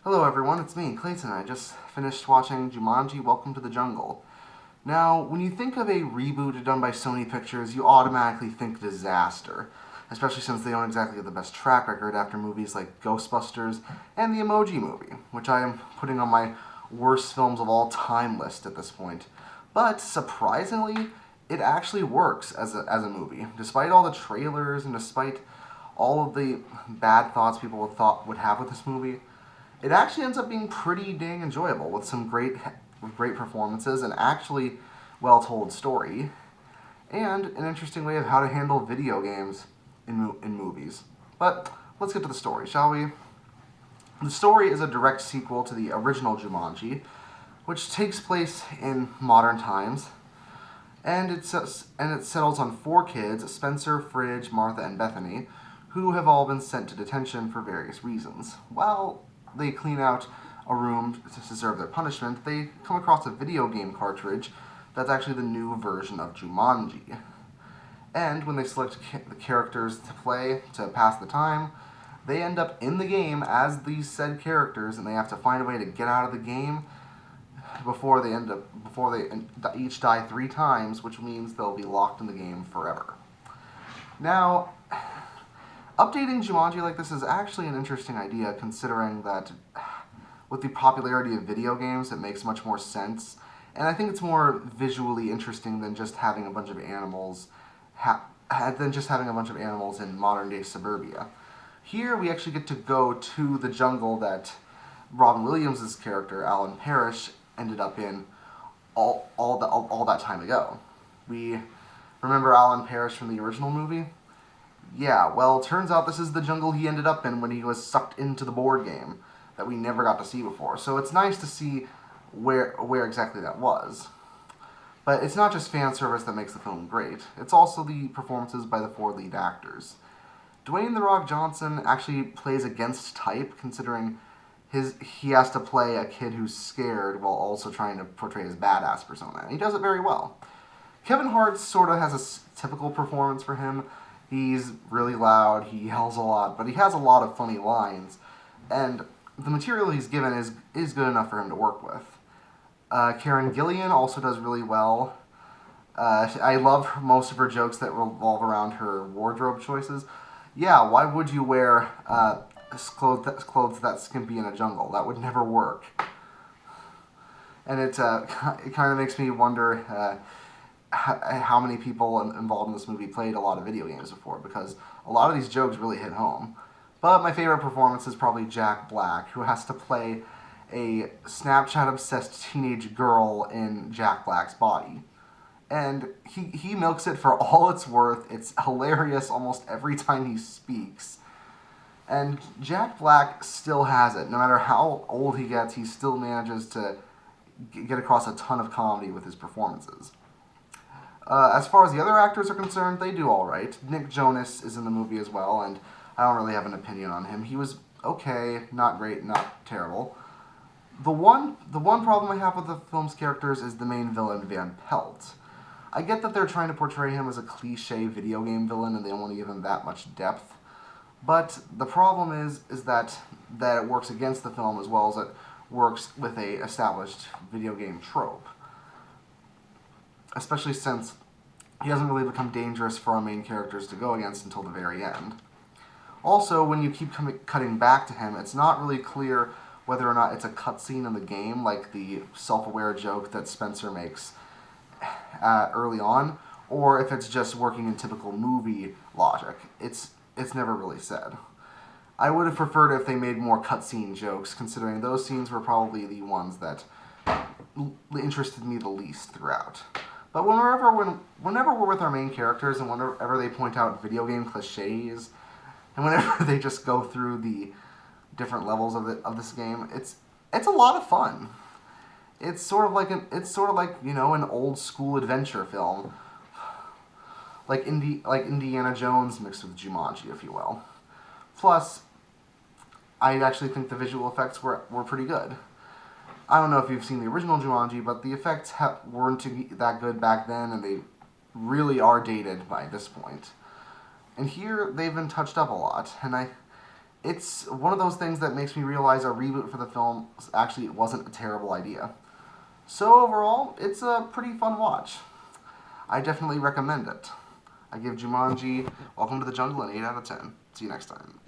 Hello everyone, it's me, Clayton. I just finished watching Jumanji, Welcome to the Jungle. Now, when you think of a reboot done by Sony Pictures, you automatically think disaster, especially since they don't exactly have the best track record after movies like Ghostbusters and the Emoji Movie, which I am putting on my worst films of all time list at this point. But surprisingly, it actually works as a movie. Despite all the trailers and despite all of the bad thoughts people would have with this movie, it actually ends up being pretty dang enjoyable with some great performances and actually well told story and an interesting way of how to handle video games in movies. But let's get to the story, shall we? The story is a direct sequel to the original Jumanji, which takes place in modern times, and it settles on four kids: Spencer, Fridge, Martha, and Bethany, who have all been sent to detention for various reasons. While they clean out a room to serve their punishment, they come across a video game cartridge that's actually the new version of Jumanji. And when they select the characters to play to pass the time, they end up in the game as these said characters, and they have to find a way to get out of the game before they each die 3 times, which means they'll be locked in the game forever. Now, updating Jumanji like this is actually an interesting idea, considering that with the popularity of video games, it makes much more sense. And I think it's more visually interesting than just having a bunch of animals in modern-day suburbia. Here, we actually get to go to the jungle that Robin Williams' character, Alan Parrish, ended up in all that time ago. We remember Alan Parrish from the original movie? Yeah, well, turns out this is the jungle he ended up in when he was sucked into the board game that we never got to see before. So it's nice to see where exactly that was. But it's not just fan service that makes the film great. It's also the performances by the 4 lead actors. Dwayne "The Rock" Johnson actually plays against type, considering he has to play a kid who's scared while also trying to portray his badass persona. And he does it very well. Kevin Hart sort of has a typical performance for him. He's really loud, he yells a lot, but he has a lot of funny lines, and the material he's given is good enough for him to work with. Karen Gillan also does really well. I love most of her jokes that revolve around her wardrobe choices. Yeah, why would you wear clothes that skimpy in a jungle? That would never work. And it kind of makes me wonder how many people involved in this movie played a lot of video games before, because a lot of these jokes really hit home. But my favorite performance is probably Jack Black, who has to play a Snapchat-obsessed teenage girl in Jack Black's body. And he milks it for all it's worth. It's hilarious almost every time he speaks. And Jack Black still has it. No matter how old he gets, he still manages to get across a ton of comedy with his performances. As far as the other actors are concerned, they do alright. Nick Jonas is in the movie as well, and I don't really have an opinion on him. He was okay, not great, not terrible. The one problem I have with the film's characters is the main villain, Van Pelt. I get that they're trying to portray him as a cliche video game villain and they don't want to give him that much depth, but the problem is that it works against the film as well as it works with a established video game trope. Especially since he doesn't really become dangerous for our main characters to go against until the very end. Also, when you keep cutting back to him, it's not really clear whether or not it's a cutscene in the game, like the self-aware joke that Spencer makes early on, or if it's just working in typical movie logic. It's never really said. I would have preferred if they made more cutscene jokes, considering those scenes were probably the ones that interested me the least throughout. But whenever we're with our main characters and whenever they point out video game cliches, and whenever they just go through the different levels of this game, it's a lot of fun. It's sort of like an old school adventure film, like Indiana Jones mixed with Jumanji, if you will. Plus, I actually think the visual effects were pretty good. I don't know if you've seen the original Jumanji, but the effects weren't that good back then, and they really are dated by this point. And here, they've been touched up a lot, and it's one of those things that makes me realize a reboot for the film actually wasn't a terrible idea. So overall, it's a pretty fun watch. I definitely recommend it. I give Jumanji Welcome to the Jungle an 8 out of 10. See you next time.